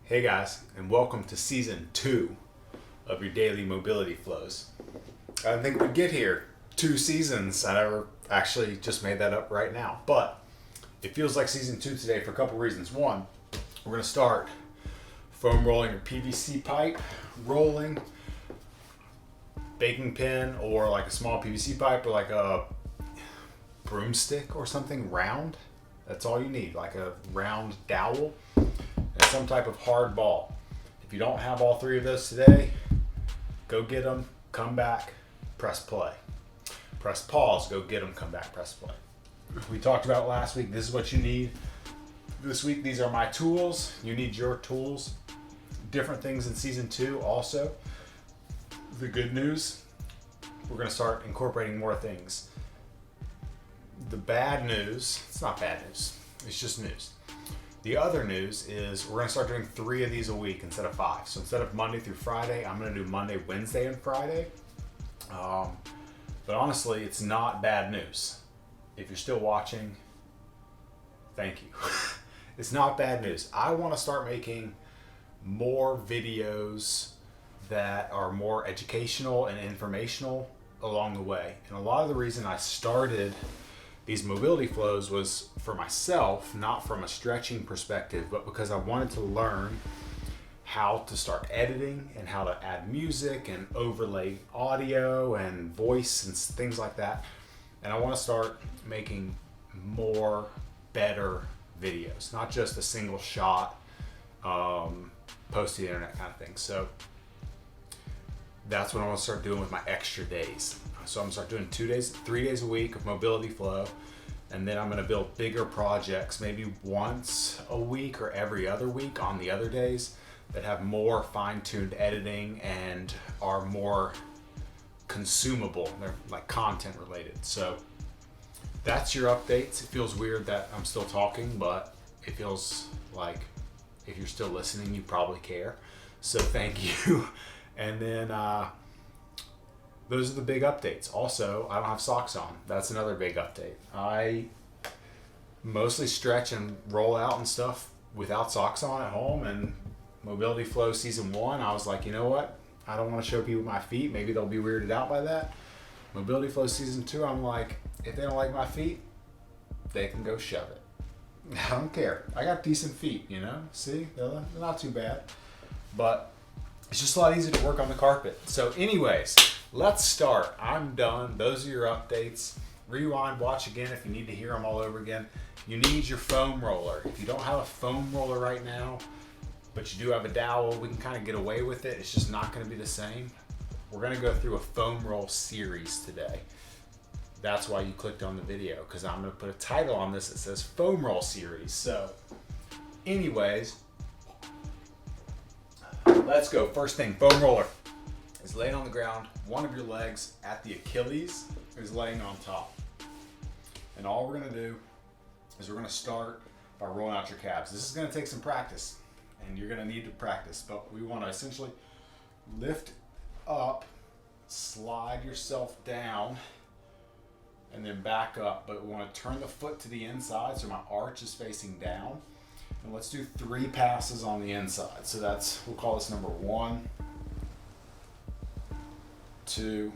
Hey guys, and welcome to season 2 of your daily mobility flows. I didn't think we'd get here. 2 seasons. I never actually just made that up right now. But it feels like season 2 today for a couple reasons. One, we're going to start foam rolling your PVC pipe, rolling, baking pin, or like a small PVC pipe, or like a broomstick or something round. That's all you need, like a round dowel and some type of hard ball. If you don't have all 3 of those today, go get them, come back, press play. Press pause, go get them, come back, press play. We talked about last week, this is what you need. This week, these are my tools. You need your tools. Different things in season 2 also. The good news, we're going to start incorporating more things. The bad news, it's not bad news, it's just news. The other news is we're going to start doing 3 of these a week instead of 5. So instead of Monday through Friday, I'm going to do Monday, Wednesday, and Friday. But honestly, it's not bad news. If you're still watching, thank you. It's not bad news. I want to start making more videos that are more educational and informational along the way. And a lot of the reason I started these mobility flows was for myself, not from a stretching perspective, but because I wanted to learn how to start editing and how to add music and overlay audio and voice and things like that. And I want to start making more better videos, not just a single shot, post to the internet kind of thing. So that's what I want to start doing with my extra days. So I'm going to start doing 3 days a week of mobility flow. And then I'm going to build bigger projects, maybe once a week or every other week on the other days that have more fine-tuned editing and are more consumable. They're like content related. So that's your updates. It feels weird that I'm still talking, but it feels like if you're still listening, you probably care. So thank you. And then those are the big updates. Also, I don't have socks on. That's another big update. I mostly stretch and roll out and stuff without socks on at home. And Mobility Flow Season 1, I was like, you know what? I don't want to show people my feet. Maybe they'll be weirded out by that. Mobility Flow Season 2, I'm like, if they don't like my feet, they can go shove it. I don't care. I got decent feet, you know? See? They're not too bad. But it's just a lot easier to work on the carpet. So anyways, let's start. I'm done. Those are your updates. Rewind, watch again if you need to hear them all over again. You need your foam roller. If you don't have a foam roller right now, but you do have a dowel, we can kind of get away with it. It's just not going to be the same. We're going to go through a foam roll series today. That's why you clicked on the video, because I'm going to put a title on this that says foam roll series. So anyways, let's go. First thing, foam roller is laying on the ground. One of your legs at the Achilles is laying on top. And all we're going to do is we're going to start by rolling out your calves. This is going to take some practice, and you're going to need to practice. But we want to essentially lift up, slide yourself down, and then back up. But we want to turn the foot to the inside so my arch is facing down. And let's do 3 passes on the inside. So that's, we'll call this number 1, 2,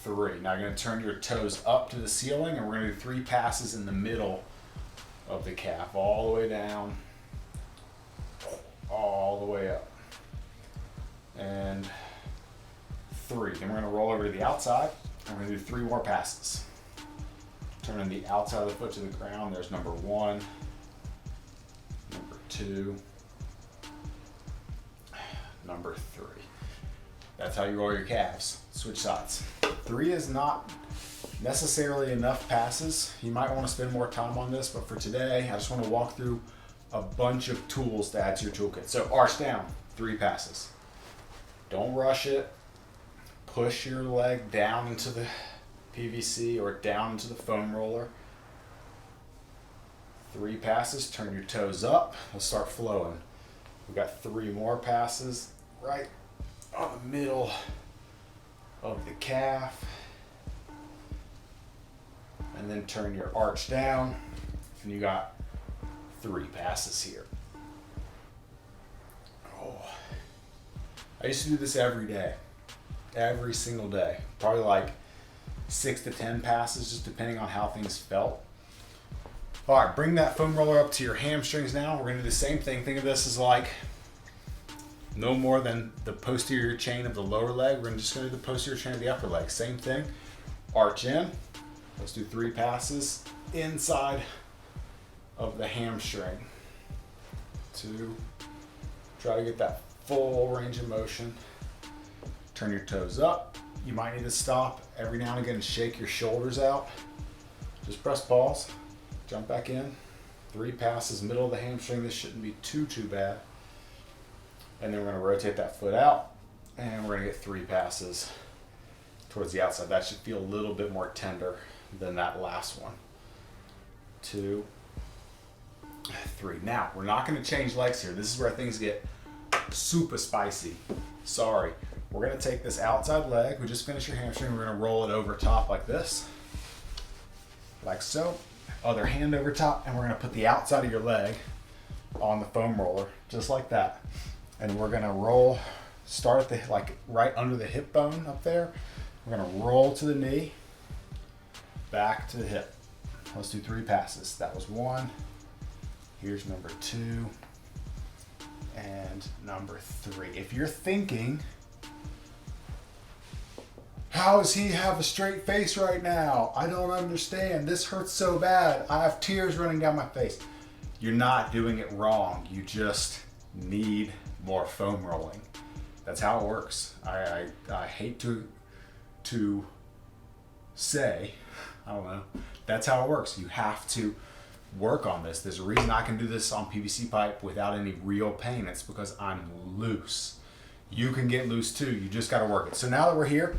3. Now you're going to turn your toes up to the ceiling, and we're going to do 3 passes in the middle of the calf, all the way down, all the way up. And 3. Then we're going to roll over to the outside, and we're going to do 3 more passes. Turning the outside of the foot to the ground. There's number 1, number 2, number 3. That's how you roll your calves. Switch sides. 3 is not necessarily enough passes. You might want to spend more time on this, but for today, I just want to walk through a bunch of tools to add to your toolkit. So arch down, 3 passes. Don't rush it. Push your leg down into the PVC or down into the foam roller. 3 passes, turn your toes up. Let's start flowing. We've got 3 more passes right on the middle of the calf. And then turn your arch down. And you got 3 passes here. I used to do this every day, every single day, probably like 6 to 10 passes, just depending on how things felt. All right, bring that foam roller up to your hamstrings now. We're gonna do the same thing. Think of this as like no more than the posterior chain of the lower leg. We're just gonna do the posterior chain of the upper leg. Same thing, arch in. Let's do 3 passes inside of the hamstring. 2, try to get that full range of motion. Turn your toes up. You might need to stop every now and again and shake your shoulders out. Just press pause, jump back in. 3 passes, middle of the hamstring. This shouldn't be too bad. And then we're gonna rotate that foot out and we're gonna get 3 passes towards the outside. That should feel a little bit more tender than that last one. 2, 3. Now, we're not gonna change legs here. This is where things get super spicy. Sorry. We're gonna take this outside leg. We just finished your hamstring. We're gonna roll it over top like this. Like so. Other hand over top, and we're gonna put the outside of your leg on the foam roller, just like that. And we're gonna roll, start at the, like right under the hip bone up there. We're gonna roll to the knee, back to the hip. Let's do 3 passes. That was 1. Here's number 2. And number 3. If you're thinking, how does he have a straight face right now? I don't understand. This hurts so bad. I have tears running down my face. You're not doing it wrong. You just need more foam rolling. That's how it works. I hate to say, I don't know. That's how it works. You have to work on this. There's a reason I can do this on PVC pipe without any real pain. It's because I'm loose. You can get loose too. You just got to work it. So now that we're here,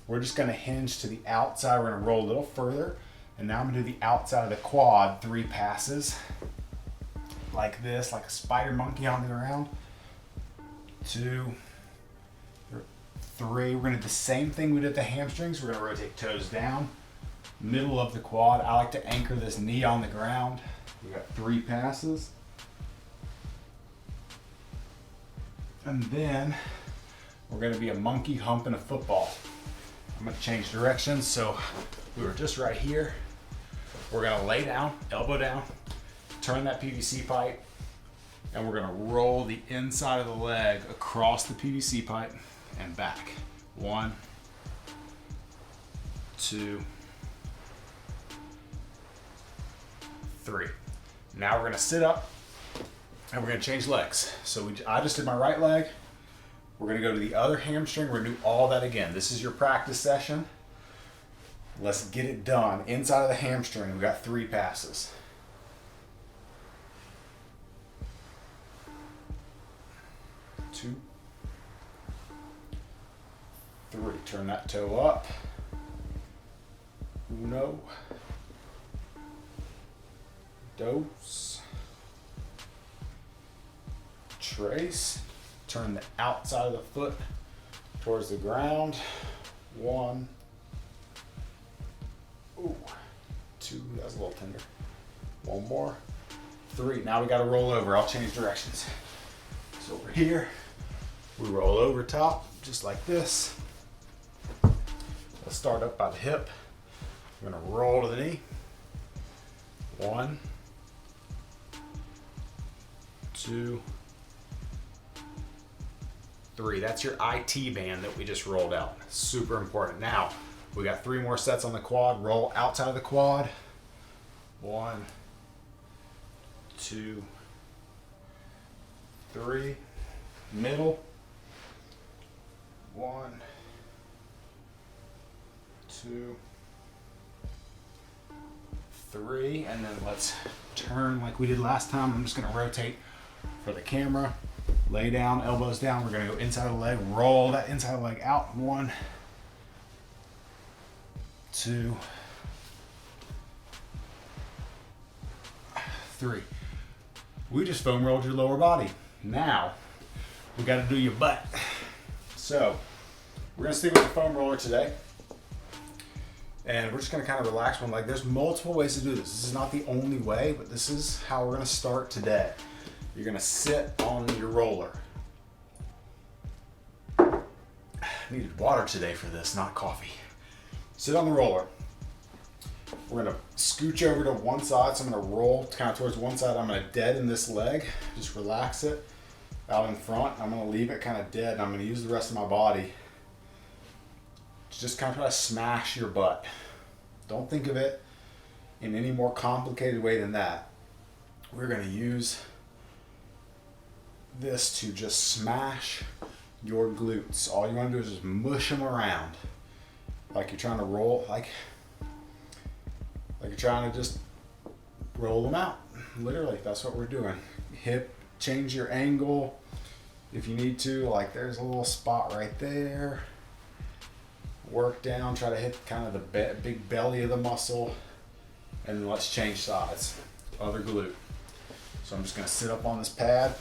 we're just going to hinge to the outside. We're going to roll a little further. And now I'm going to do the outside of the quad, 3 passes. Like this, like a spider monkey on the ground. 2, 3. We're going to do the same thing we did the hamstrings. We're going to rotate toes down. Middle of the quad. I like to anchor this knee on the ground. We got 3 passes. And then we're going to be a monkey humping a football. I'm going to change directions. So we were just right here. We're going to lay down, elbow down, turn that PVC pipe, and we're going to roll the inside of the leg across the PVC pipe and back. 1, 2, 3. Now we're going to sit up and we're going to change legs. So I just did my right leg. We're going to go to the other hamstring. We're going to do all that again. This is your practice session. Let's get it done. Inside of the hamstring, we got 3 passes. 2, 3. Turn that toe up. 1, 2, trace. Turn the outside of the foot towards the ground. 1, 2. That was a little tender. 1 more. 3. Now we got to roll over. I'll change directions. So over here, we roll over top, just like this. Let's start up by the hip. We're going to roll to the knee. 1, 2, 3. That's your IT band that we just rolled out. Super important. Now, we got 3 more sets on the quad. Roll outside of the quad. 1, 2, 3. Middle. 1, 2, 3. And then let's turn like we did last time. I'm just going to rotate for the camera. Lay down, elbows down. We're going to go inside of the leg. Roll that inside of the leg out. 1, 2, 3. We just foam rolled your lower body. Now, we got to do your butt. So, we're going to stick with the foam roller today. And we're just going to kind of relax one leg. There's multiple ways to do this. This is not the only way, but this is how we're going to start today. You're going to sit on your roller. needed water today for this, not coffee. Sit on the roller. We're gonna scooch over to one side, so I'm gonna roll kind of towards one side. I'm gonna deaden this leg, just relax it out in front. I'm gonna leave it kind of dead, and I'm gonna use the rest of my body to just kind of try to smash your butt. Don't think of it in any more complicated way than that. We're gonna use this to just smash your glutes. All you want to do is just mush them around like you're trying to roll, like you're trying to just roll them out. Literally, that's what we're doing. Hip, change your angle if you need to. Like there's a little spot right there. Work down, try to hit kind of the big belly of the muscle, and then let's change sides. Other glute. So I'm just gonna sit up on this pad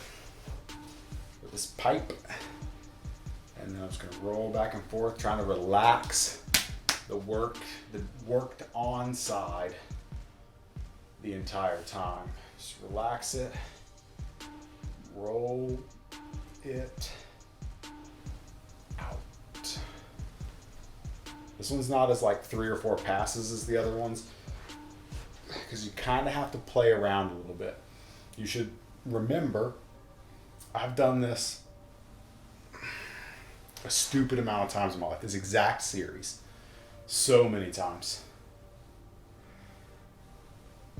with this pipe, and then I'm just gonna roll back and forth, trying to relax the worked on side the entire time. Just relax it, roll it out. This one's not as like 3 or 4 passes as the other ones, because you kind of have to play around a little bit. You should remember, I've done this a stupid amount of times in my life, this exact series, so many times.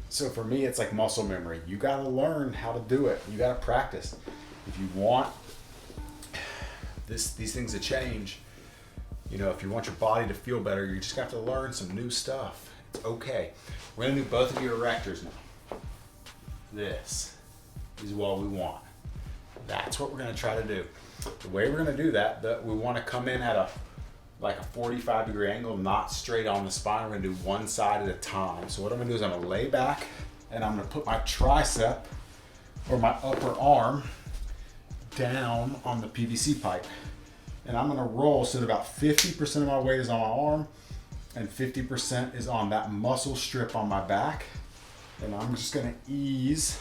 So for me, it's like muscle memory. You got to learn how to do it. You got to practice. If you want these things to change, you know, if you want your body to feel better, you just have to learn some new stuff. It's okay. We're going to do both of your erectors now. This is what we want. That's what we're going to try to do. The way we're going to do that, we want to come in at a 45-degree angle, not straight on the spine. We're going to do one side at a time. So what I'm going to do is I'm going to lay back, and I'm going to put my tricep or my upper arm down on the PVC pipe. And I'm going to roll so that about 50% of my weight is on my arm and 50% is on that muscle strip on my back. And I'm just going to ease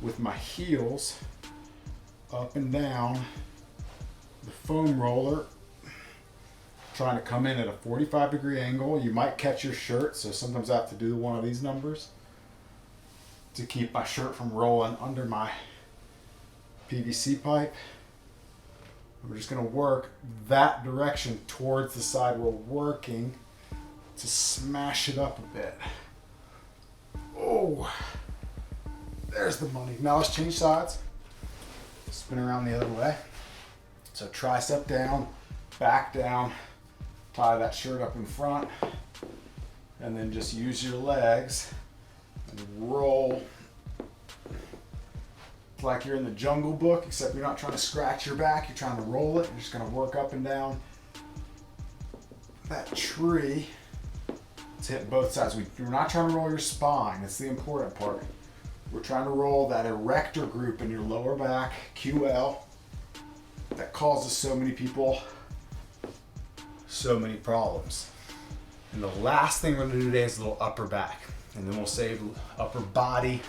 with my heels up and down the foam roller, trying to come in at a 45-degree angle. You might catch your shirt, so sometimes I have to do one of these numbers to keep my shirt from rolling under my PVC pipe. We're just going to work that direction towards the side we're working to smash it up a bit. Oh, there's the money. Now let's change sides. Spin around the other way. So tricep down, back down, tie that shirt up in front, and then just use your legs and roll. It's like you're in the Jungle Book, except you're not trying to scratch your back, you're trying to roll it. You're just gonna work up and down that tree to hit both sides. We're not trying to roll your spine, that's the important part. We're trying to roll that erector group in your lower back, QL, that causes so many people so many problems. And the last thing we're gonna do today is a little upper back, and then we'll save upper body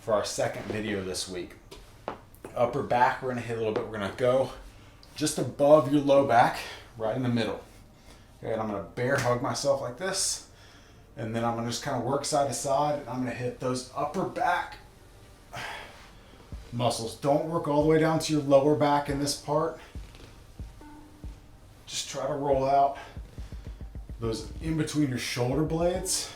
for our second video this week. Upper back, we're gonna hit a little bit. We're gonna go just above your low back, right in the middle. Okay, and I'm gonna bear hug myself like this, and then I'm gonna just kind of work side to side, and I'm gonna hit those upper back muscles. Don't work all the way down to your lower back in this part. Just try to roll out those in between your shoulder blades.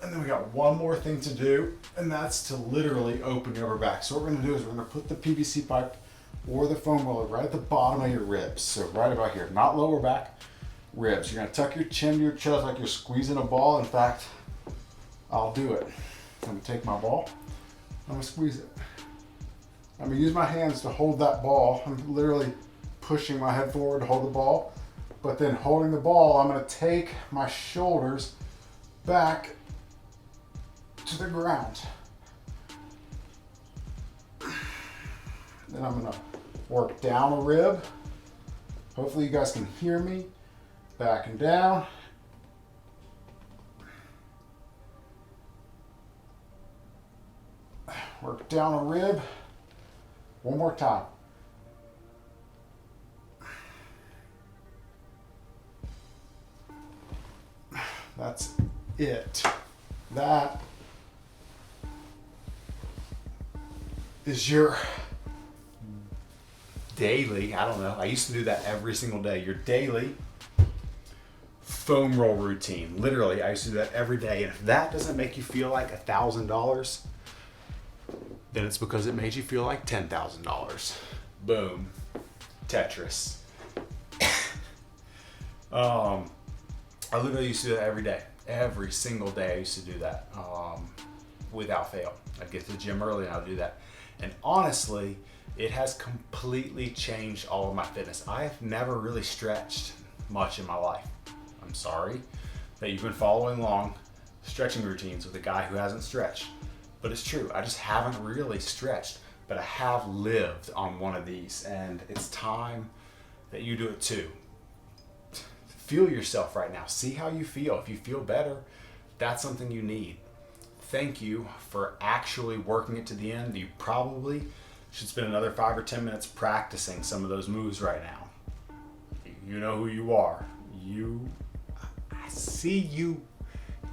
And then we got one more thing to do, and that's to literally open your upper back. So what we're gonna do is we're gonna put the PVC pipe or the foam roller right at the bottom of your ribs. So right about here, not lower back, ribs. You're gonna tuck your chin to your chest like you're squeezing a ball. In fact, I'll do it. I'm gonna take my ball, I'm gonna squeeze it. I'm gonna use my hands to hold that ball. I'm literally pushing my head forward to hold the ball, but then holding the ball, I'm gonna take my shoulders back to the ground. Then I'm gonna work down a rib. Hopefully you guys can hear me. Back and down. Work down a rib. One more time. That's it. That is your daily, I don't know, I used to do that every single day, your daily foam roll routine. Literally, I used to do that every day. And if that doesn't make you feel like $1,000, then it's because it made you feel like $10,000. Boom. Tetris. I literally used to do that every day. Every single day I used to do that without fail. I'd get to the gym early and I'd do that. And honestly, it has completely changed all of my fitness. I have never really stretched much in my life. I'm sorry that you've been following along stretching routines with a guy who hasn't stretched, but it's true. I just haven't really stretched, but I have lived on one of these, and it's time that you do it too. Feel yourself right now. See how you feel. If you feel better, that's something you need. Thank you for actually working it to the end. You probably should spend another 5 or 10 minutes practicing some of those moves right now. You know who you are. I see you.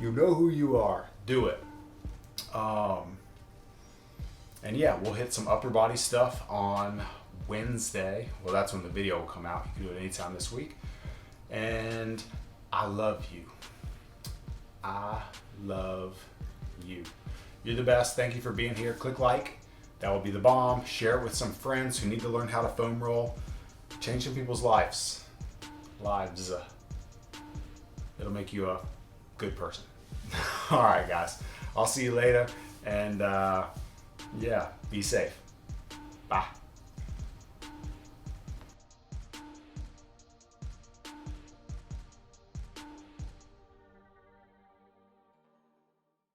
You know who you are. Do it. And yeah, we'll hit some upper body stuff on Wednesday. Well, that's when the video will come out. You can do it anytime this week. And I love you. I love you. You're the best. Thank you for being here. Click like. That will be the bomb. Share it with some friends who need to learn how to foam roll. Change some people's lives. It'll make you a good person. All right, guys. I'll see you later. And yeah, be safe. Bye.